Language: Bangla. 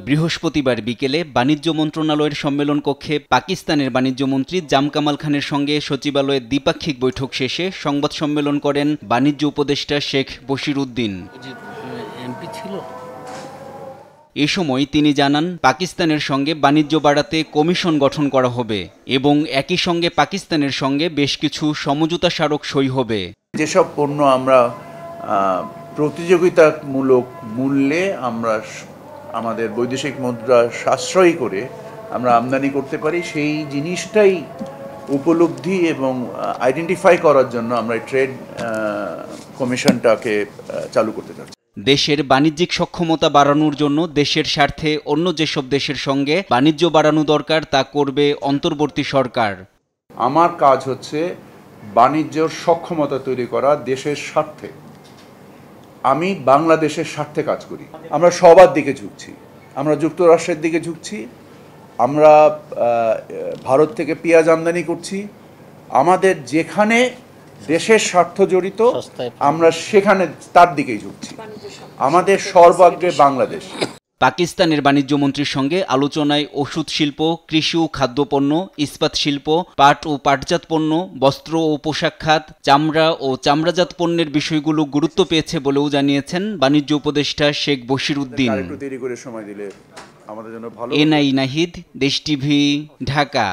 বৃহস্পতিবার বিকেলে বাণিজ্য মন্ত্রণালয়ের সম্মেলন কক্ষে পাকিস্তানের বাণিজ্যমন্ত্রী জামকামাল খানের সঙ্গে সচিবালয়ে দ্বিপাক্ষিক বৈঠক শেষে সংবাদ সম্মেলন করেন বাণিজ্য উপদেষ্টা শেখ বশির উদ্দিন। এ সময় তিনি জানান, পাকিস্তানের সঙ্গে বাণিজ্য বাড়াতে কমিশন গঠন করা হবে এবং একই সঙ্গে পাকিস্তানের সঙ্গে বেশ কিছু সমঝোতা স্মারক সই হবে। যেসব পণ্য আমরা প্রতিযোগিতামূলক মূল্যে আমরা আমাদের বৈদেশিক মুদ্রা সাশ্রয়ী করে আমরা আমদানি করতে পারি, সেই জিনিসটাই উপলব্ধি এবং আইডেন্টিফাই করার জন্য আমরা ট্রেড কমিশনটাকে চালু করতে চাচ্ছি। দেশের বাণিজ্যিক সক্ষমতা বাড়ানোর জন্য দেশের স্বার্থে অন্য যেসব দেশের সঙ্গে বাণিজ্য বাড়ানো দরকার তা করবে অন্তর্বর্তী সরকার। আমার কাজ হচ্ছে বাণিজ্যের সক্ষমতা তৈরি করা দেশের স্বার্থে। আমি বাংলাদেশের স্বার্থে কাজ করি। আমরা সবার দিকে ঝুঁকছি, আমরা যুক্তরাষ্ট্রের দিকে ঝুঁকছি, আমরা ভারত থেকে পেঁয়াজ আমদানি করছি। আমাদের যেখানে দেশের স্বার্থ জড়িত আমরা সেখানে তার দিকেই ঝুঁকছি। আমাদের সর্বাগ্রে বাংলাদেশ। পাকিস্তানের বাণিজ্যমন্ত্রীর সঙ্গে আলোচনায় ওষুধ শিল্প, কৃষি ও খাদ্যপণ্য, ইস্পাত শিল্প, পাট ও পাটজাত পণ্য, বস্ত্র ও পোশাক খাত, চামড়া ও চামড়াজাত পণ্যের বিষয়গুলো গুরুত্ব পেয়েছে বলেও জানিয়েছেন বাণিজ্য উপদেষ্টা শেখ বশির উদ্দিন। একটু দেরি করে সময় দিলে আমাদের জন্য ভালো। এনআই নাহিদ, দেশ টিভি, ঢাকা।